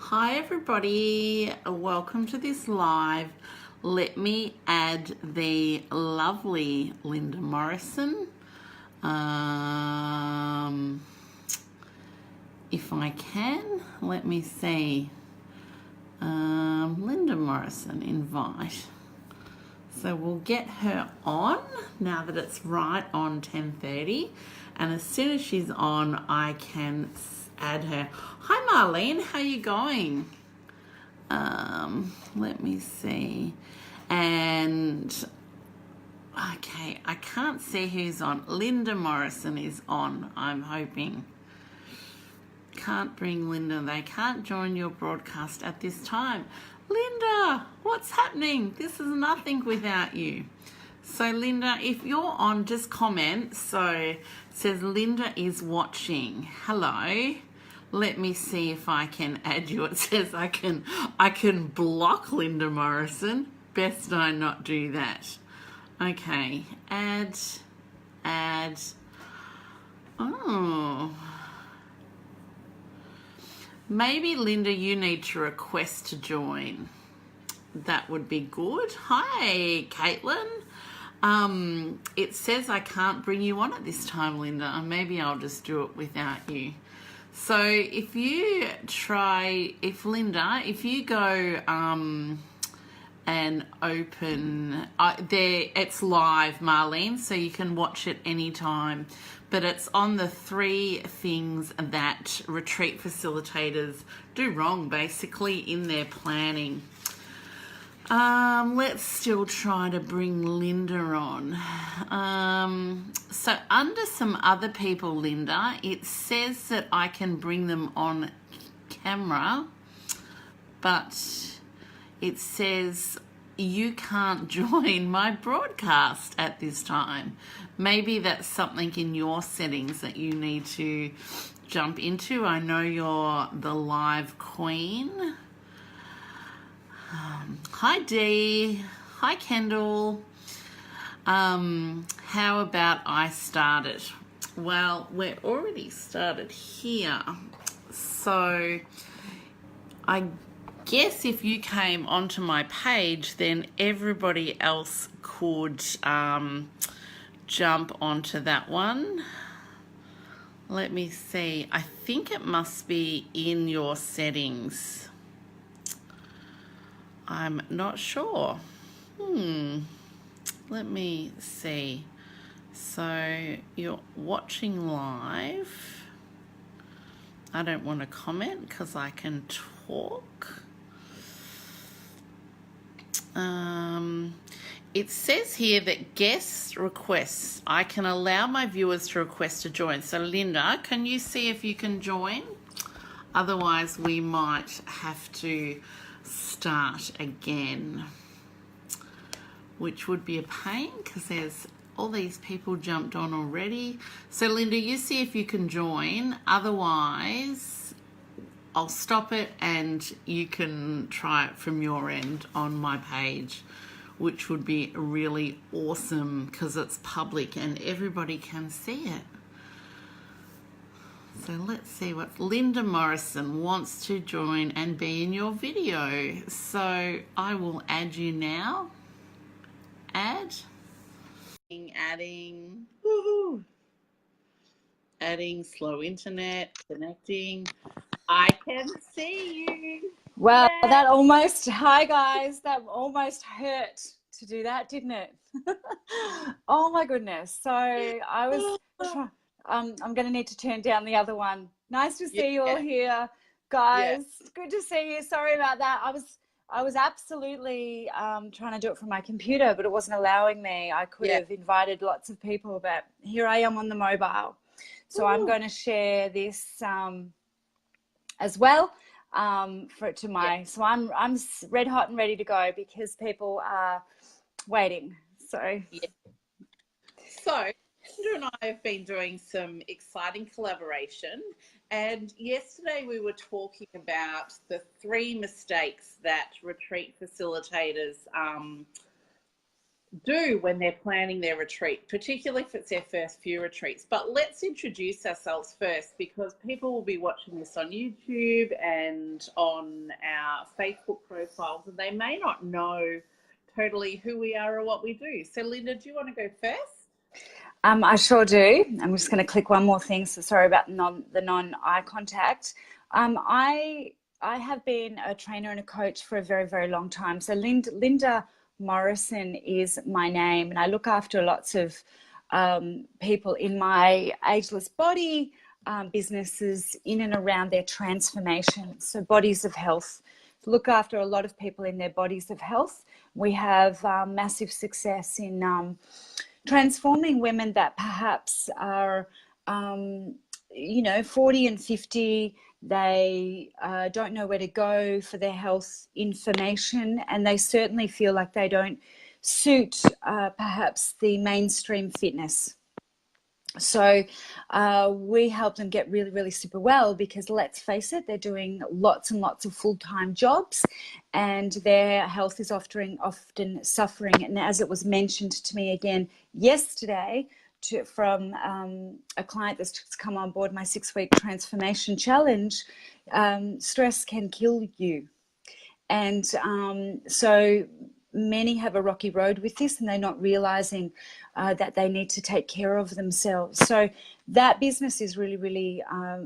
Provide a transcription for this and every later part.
Hi everybody, welcome to this live. Let me add the lovely Linda Morrison. If I can, let me see. Linda Morrison, invite. So we'll get her on now that it's right on 10:30, and as soon as she's on, I can add her. Hi Marlene, how you going? Let me see. And okay, I can't see who's on. Linda Morrison is on, I'm hoping. Can't bring Linda. They can't join your broadcast at this time. Linda, what's happening? This is nothing without you. So Linda, if you're on, just comment. So it says Linda is watching. Hello. Let me see if I can add you. It says I can block Linda Morrison. Best I not do that. Okay. Add. Oh. Maybe Linda, you need to request to join. That would be good. Hi, Caitlin. It says I can't bring you on at this time, Linda. Maybe I'll just do it without you. So if you go and open, it's live, Marlene, so you can watch it anytime. But it's on the 3 things that retreat facilitators do wrong, basically, in their planning. Let's still try to bring Linda on. So under some other people, Linda, it says that I can bring them on camera, but it says you can't join my broadcast at this time. Maybe that's something in your settings that you need to jump into. I know you're the live queen. Hi Dee. Hi Kendall. How about I start it? Well, we're already started here. So I guess if you came onto my page, then everybody else could jump onto that one. Let me see. I think it must be in your settings. I'm not sure. Let me see. So you're watching live. I don't want to comment because I can talk. It says here that guest requests. I can allow my viewers to request to join. So Linda, can you see if you can join? Otherwise we might have to start again, which would be a pain because there's all these people jumped on already. So Linda, you see if you can join. Otherwise I'll stop it and you can try it from your end on my page, which would be really awesome because it's public and everybody can see it. So let's see what Linda Morrison wants to join and be in your video. So I will add you now. Adding, woohoo. Adding, slow internet, connecting. I can see you. Well, Yay. hi guys, that almost hurt to do that, didn't it? Oh my goodness. So I'm going to need to turn down the other one. Nice to see you all here, Yeah. guys. Good to see you. Sorry about that. I was absolutely trying to do it from my computer, but it wasn't allowing me. I could have invited lots of people, but here I am on the mobile. So I'm going to share this as well so I'm red hot and ready to go because people are waiting. So Andrew and I have been doing some exciting collaboration, and yesterday we were talking about the 3 mistakes that retreat facilitators do when they're planning their retreat, particularly if it's their first few retreats. But let's introduce ourselves first, because people will be watching this on YouTube and on our Facebook profiles, and they may not know totally who we are or what we do. So Linda, do you want to go first? I sure do. I'm just going to click one more thing. So sorry about the non-eye contact. I have been a trainer and a coach for a very, very long time. So Linda Morrison is my name, and I look after lots of people in my ageless body businesses in and around their transformation. So bodies of health. Look after a lot of people in their bodies of health. We have massive success in transforming women that perhaps are, 40 and 50. They don't know where to go for their health information, and they certainly feel like they don't suit perhaps the mainstream fitness. So we help them get really, really super well, because let's face it, they're doing lots and lots of full-time jobs, and their health is often suffering. And as it was mentioned to me again yesterday from a client that's just come on board my 6-week transformation challenge, stress can kill you. And so many have a rocky road with this, and they're not realizing that they need to take care of themselves. So that business is really, really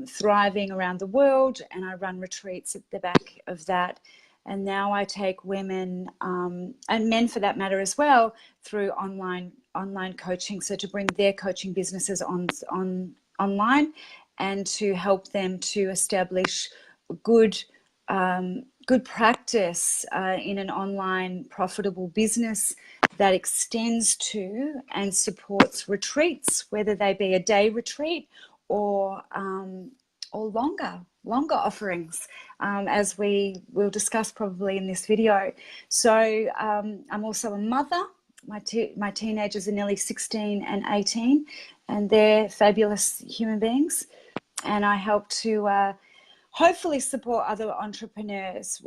thriving around the world, and I run retreats at the back of that. And now I take women and men, for that matter as well, through online coaching. So to bring their coaching businesses online, and to help them to establish good practice in an online profitable business that extends to and supports retreats, whether they be a day retreat or longer offerings, as we will discuss probably in this video. So I'm also a mother. My teenagers are nearly 16 and 18, and they're fabulous human beings. And I help to hopefully support other entrepreneurs,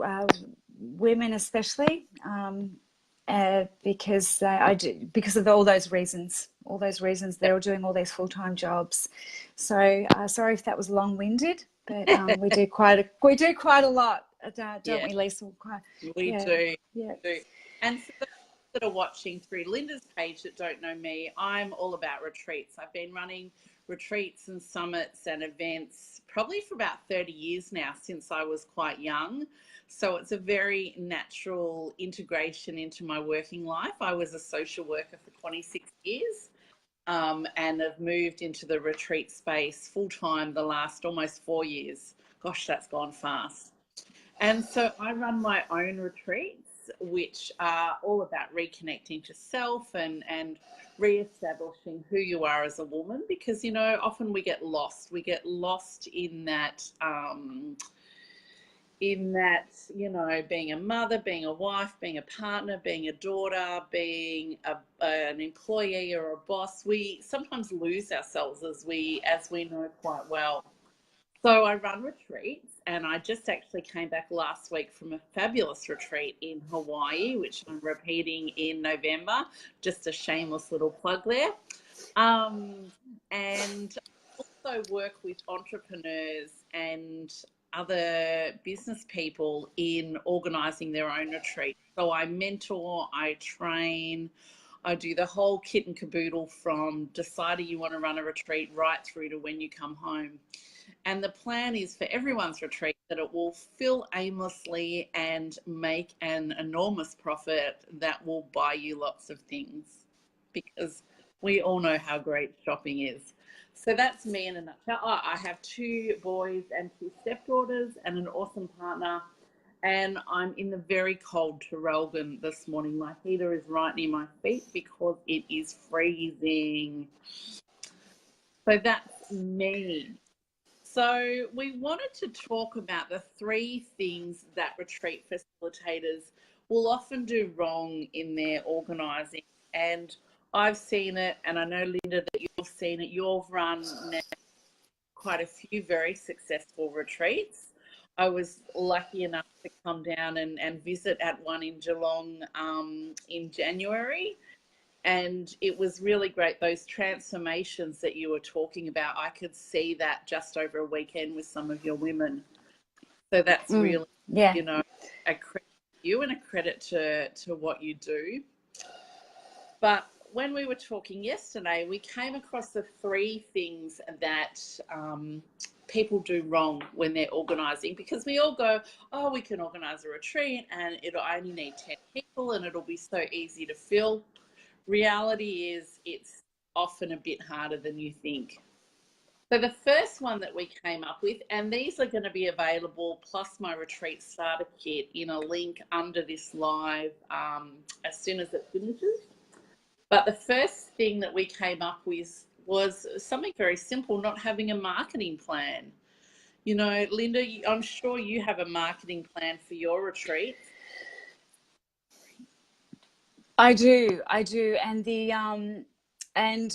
women especially, because because of all those reasons. They're all doing all these full-time jobs. So sorry if that was long-winded, but we do quite a lot, don't we, Lisa? We do. Yeah. And for those that are watching through Linda's page that don't know me, I'm all about retreats. I've been running retreats and summits and events probably for about 30 years now, since I was quite young. So it's a very natural integration into my working life. I was a social worker for 26 years and have moved into the retreat space full-time the last almost 4 years. Gosh, that's gone fast. And so I run my own retreats, which are all about reconnecting to self and re-establishing who you are as a woman, because, often we get lost. We get lost in that, being a mother, being a wife, being a partner, being a daughter, being an employee or a boss. We sometimes lose ourselves, as we know quite well. So I run retreats, and I just actually came back last week from a fabulous retreat in Hawaii, which I'm repeating in November. Just a shameless little plug there. And also work with entrepreneurs and other business people in organising their own retreat. So I mentor, I train, I do the whole kit and caboodle, from deciding you want to run a retreat right through to when you come home. And the plan is for everyone's retreat that it will fill aimlessly and make an enormous profit that will buy you lots of things, because we all know how great shopping is. So that's me in a nutshell. I have 2 boys and 2 stepdaughters and an awesome partner. And I'm in the very cold Traralgon this morning. My heater is right near my feet because it is freezing. So that's me. So we wanted to talk about the 3 things that retreat facilitators will often do wrong in their organising. And I've seen it, and I know, Linda, that you've seen it. You've run now quite a few very successful retreats. I was lucky enough to come down and visit at one in Geelong in January. And it was really great. Those transformations that you were talking about, I could see that just over a weekend with some of your women. So that's really, yeah. you know, a credit to you and a credit to what you do. But when we were talking yesterday, we came across the 3 things that people do wrong when they're organising, because we all go, oh, we can organise a retreat and it'll only need 10 people and it'll be so easy to fill. Reality is it's often a bit harder than you think. So the first one that we came up with, and these are going to be available plus my retreat starter kit in a link under this live as soon as it finishes. But the first thing that we came up with was something very simple, not having a marketing plan. You know, Linda, I'm sure you have a marketing plan for your retreat. I do. And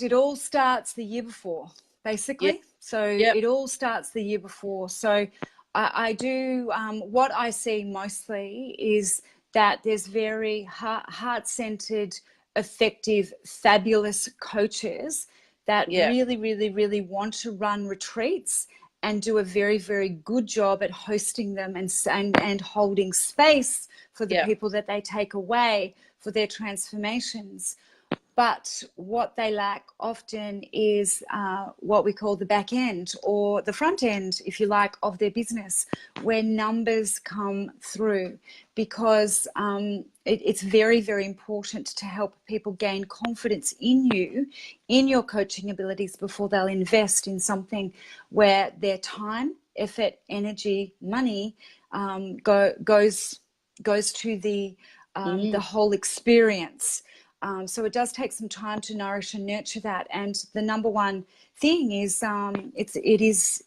it all starts the year before, basically. Yep. So it all starts the year before. So I do, what I see mostly is that there's very heart-centered, effective, fabulous coaches that really, really, really want to run retreats and do a very, very good job at hosting them and holding space for the people that they take away for their transformations. But what they lack often is what we call the back end, or the front end, if you like, of their business, where numbers come through, because it's very, very important to help people gain confidence in you, in your coaching abilities, before they'll invest in something where their time, effort, energy, money goes to the whole experience. So it does take some time to nourish and nurture that. And the number one thing is it is,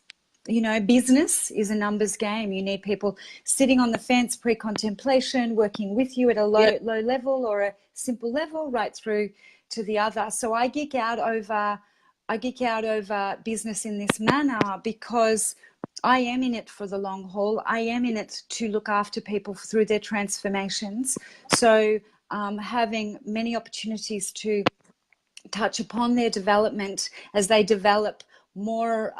you know, business is a numbers game. You need people sitting on the fence, pre-contemplation, working with you at a low level or a simple level, right through to the other. So I geek out over business in this manner, because I am in it for the long haul. I am in it to look after people through their transformations. So having many opportunities to touch upon their development as they develop more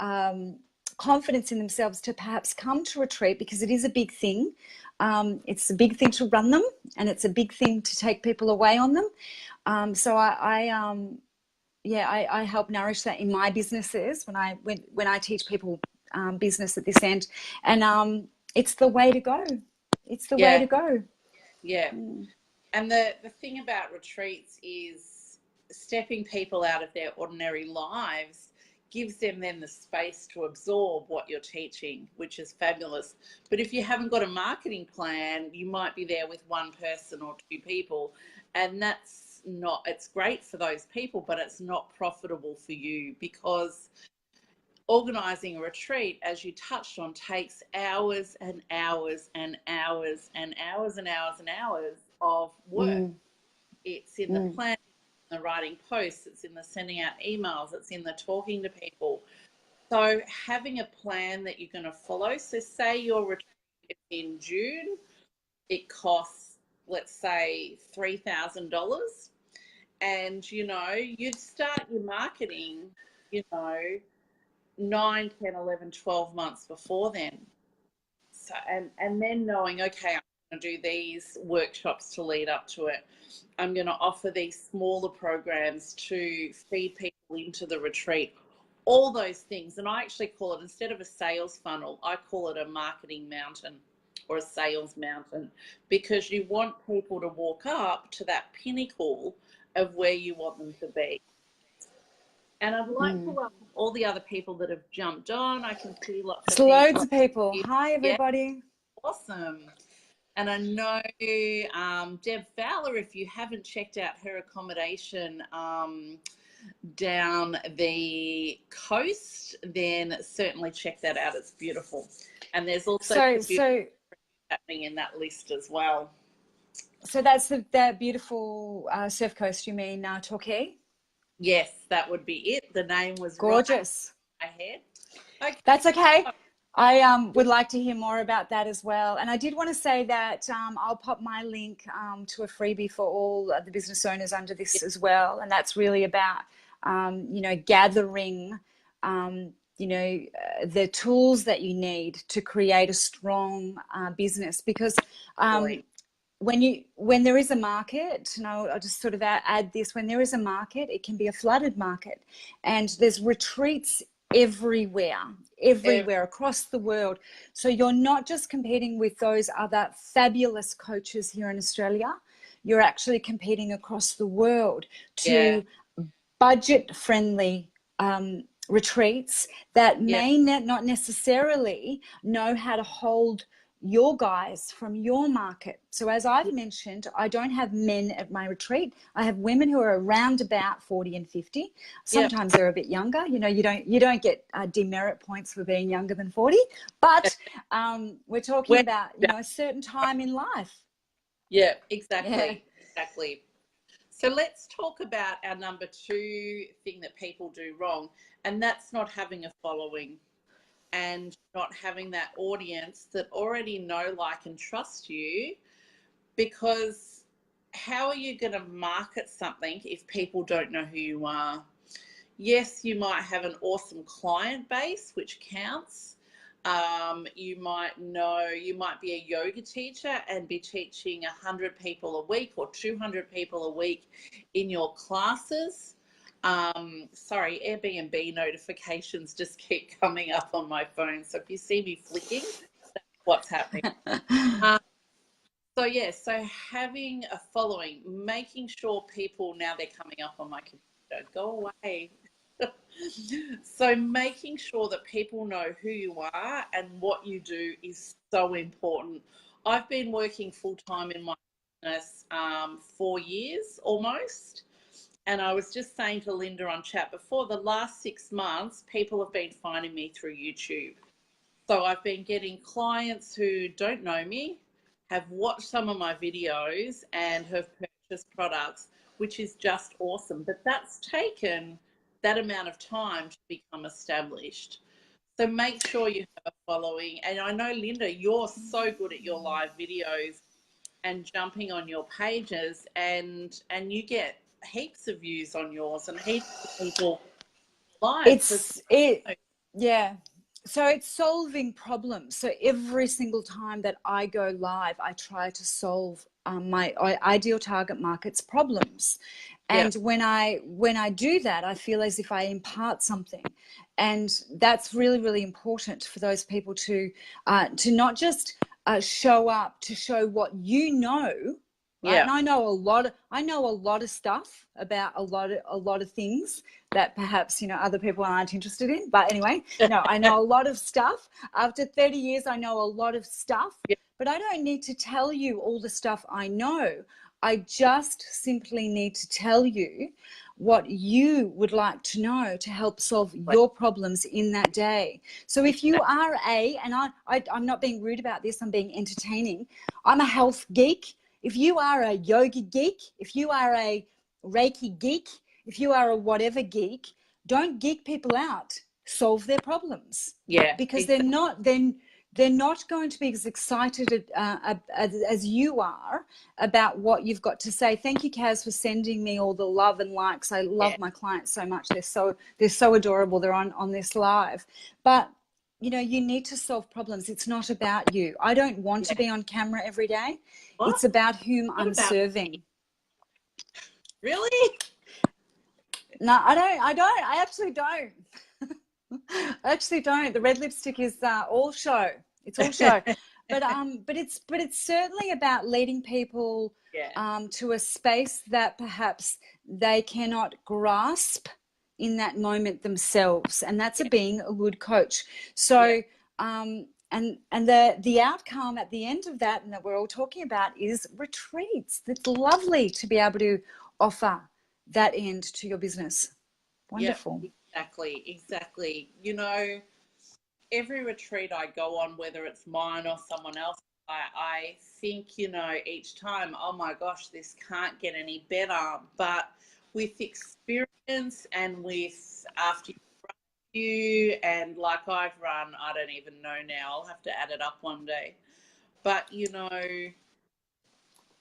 confidence in themselves to perhaps come to retreat, because it is a big thing. It's a big thing to run them, and it's a big thing to take people away on them. So I help nourish that in my businesses when I teach people business at this end, and it's the way to go. It's the way to go. Yeah. And the thing about retreats is stepping people out of their ordinary lives gives them then the space to absorb what you're teaching, which is fabulous. But if you haven't got a marketing plan, you might be there with one person or 2 people, and that's not, it's great for those people, but it's not profitable for you, because organising a retreat, as you touched on, takes hours and hours and hours and hours and hours and hours of work. It's in the planning, the writing posts, it's in the sending out emails, it's in the talking to people. So having a plan that you're going to follow. So say your retreat is in June, it costs, let's say, $3,000, and you know, you'd start your marketing, you know, 9, 10, 11, 12 months before then. So, and then knowing, okay, I'm going to do these workshops to lead up to it. I'm going to offer these smaller programs to feed people into the retreat, all those things. And I actually call it, instead of a sales funnel, I call it a marketing mountain or a sales mountain, because you want people to walk up to that pinnacle of where you want them to be. And I'd like to welcome all the other people that have jumped on. I can see lots of loads of people. Hi, everybody. Yeah, awesome. And I know Deb Fowler, if you haven't checked out her accommodation down the coast, then certainly check that out. It's beautiful. And there's also happening in that list as well. So that's the beautiful Surf Coast, you mean Torquay? Yes, that would be it. The name was gorgeous. Right in my head. Okay. That's okay. I would like to hear more about that as well. And I did want to say that I'll pop my link to a freebie for all the business owners under this as well. And that's really about, gathering, the tools that you need to create a strong business. Because when there is a market, I'll just sort of add this, when there is a market, it can be a flooded market, and there's retreats everywhere across the world. So you're not just competing with those other fabulous coaches here in Australia, you're actually competing across the world to budget friendly retreats that may not necessarily know how to hold your guys from your market. So as I've mentioned, I don't have men at my retreat. I have women who are around about 40 and 50. Sometimes they're a bit younger. You don't get demerit points for being younger than 40, but we're talking about, a certain time in life. Yeah, exactly. Exactly. So let's talk about our number 2 thing that people do wrong, and that's not having a following and not having that audience that already know, like, and trust you. Because how are you going to market something if people don't know who you are? Yes, you might have an awesome client base, which counts. You might be a yoga teacher and be teaching 100 people a week or 200 people a week in your classes. Sorry, Airbnb notifications just keep coming up on my phone. So if you see me flicking, that's what's happening. So having a following, making sure people, now they're coming up on my computer, go away. So making sure that people know who you are and what you do is so important. I've been working full-time in my business 4 years almost. And I was just saying to Linda on chat before, the last 6 months, people have been finding me through YouTube. So I've been getting clients who don't know me, have watched some of my videos and have purchased products, which is just awesome. But that's taken that amount of time to become established. So make sure you have a following. And I know, Linda, you're so good at your live videos and jumping on your pages, and you get heaps of views on yours and heaps of people live. So it's solving problems. So every single time that I go live, I try to solve my ideal target market's problems. And when I do that, I feel as if I impart something. And that's really, really important for those people to not just show up to show what you know. Right? And I know a lot of stuff about a lot of things that perhaps other people aren't interested in. But anyway, no, I know a lot of stuff. After 30 years, I know a lot of stuff. But I don't need to tell you all the stuff I know. I just simply need to tell you what you would like to know to help solve your problems in that day. So if you are and I'm not being rude about this, I'm being entertaining. I'm a health geek. If you are a yoga geek, if you are a Reiki geek, if you are a whatever geek, don't geek people out. Solve their problems. Because they're not going to be as excited as you are about what you've got to say. Thank you, Kaz, for sending me all the love and likes. I love my clients so much. They're so adorable. They're on this live. But you need to solve problems. It's not about you. I don't want to be on camera every day. What? It's about whom I'm serving. Really? No, I don't. I actually don't. I actually don't. The red lipstick is all show. It's all show. But it's certainly about leading people to a space that perhaps they cannot grasp in that moment themselves, and that's being a good coach. So and the outcome at the end of that, and that we're all talking about, is retreats. It's lovely to be able to offer that end to your business. Wonderful. Exactly. Every retreat I go on, whether it's mine or someone else, I think, each time, oh my gosh, this can't get any better. But with experience and with after you, and like I've run, I don't even know now, I'll have to add it up one day. But, you know,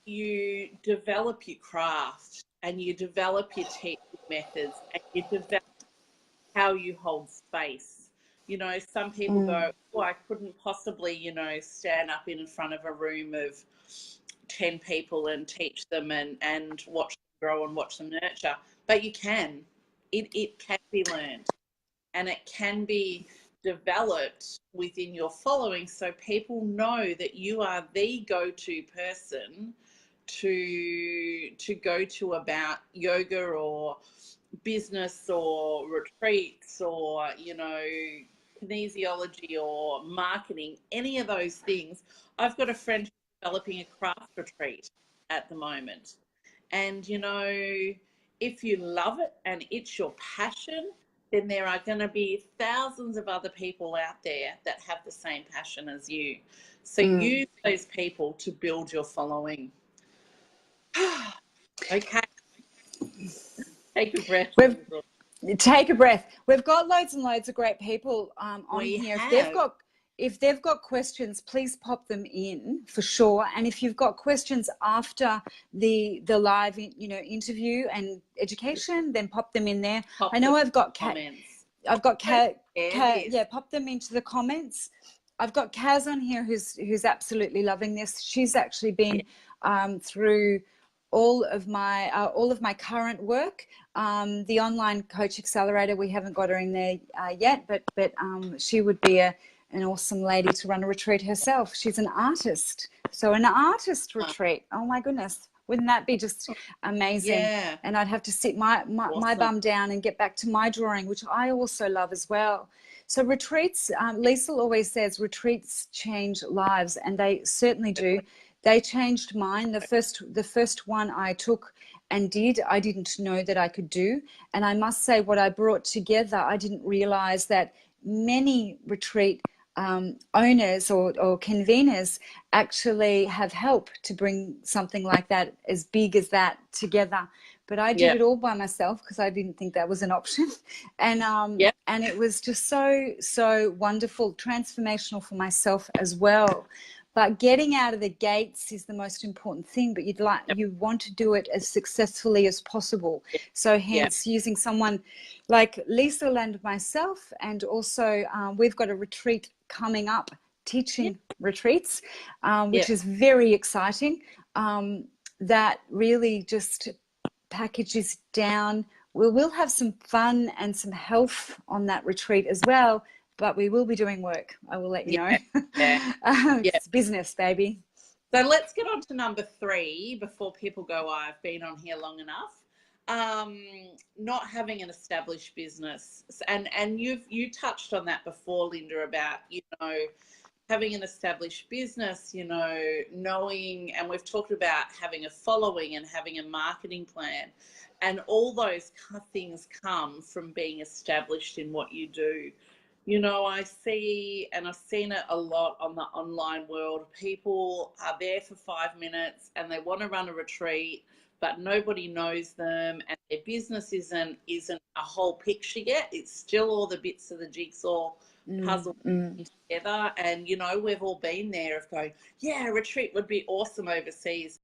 you develop your craft and you develop your teaching methods and you develop how you hold space. You know, some people go, oh, I couldn't possibly, you know, stand up in front of a room of 10 people and teach them and watch them grow and watch them nurture. But you can. It can be learned, and it can be developed within your following, so people know that you are the go-to person to go to about yoga or business or retreats or, you know, kinesiology or marketing, any of those things. I've got a friend who's developing a craft retreat at the moment. And, you know, if you love it and it's your passion, then there are going to be thousands of other people out there that have the same passion as you. So use those people to build your following. Okay. Take a breath. Take a breath. We've got loads and loads of great people on here. Have. If they've got questions, please pop them in for sure. And if you've got questions after the live, you know, interview and education, then pop them in there. I know I've got comments. I've got yeah, pop them into the comments. I've got Kaz on here who's absolutely loving this. She's actually been through all of my current work. The online coach accelerator, we haven't got her in there yet, but she would be an awesome lady to run a retreat herself. She's an artist, so an artist retreat. Oh my goodness, wouldn't that be just amazing? Yeah. And I'd have to sit my bum down and get back to my drawing, which I also love as well. So retreats, Lisa always says retreats change lives, and they certainly do. They changed mine. The first one I took and I didn't know that I could do. And I must say, what I brought together, I didn't realize that many retreat owners or conveners actually have help to bring something like that, as big as that, together. But I did it all by myself because I didn't think that was an option. And and it was just so wonderful, transformational for myself as well. But getting out of the gates is the most important thing, but you want to do it as successfully as possible. So hence using someone like Lisa and myself, and also we've got a retreat coming up, teaching retreats, which is very exciting, that really just packages down. We'll have some fun and some health on that retreat as well. But we will be doing work. I will let you know. It's business, baby. So let's get on to number 3 before people go, I've been on here long enough. Not having an established business. And you touched on that before, Linda, about, you know, having an established business, you know, knowing, and we've talked about having a following and having a marketing plan. And all those things come from being established in what you do. You know, I see, and I've seen it a lot on the online world, people are there for 5 minutes and they want to run a retreat, but nobody knows them, and their business isn't a whole picture yet. It's still all the bits of the jigsaw puzzle together. And, you know, we've all been there of going, yeah, a retreat would be awesome overseas.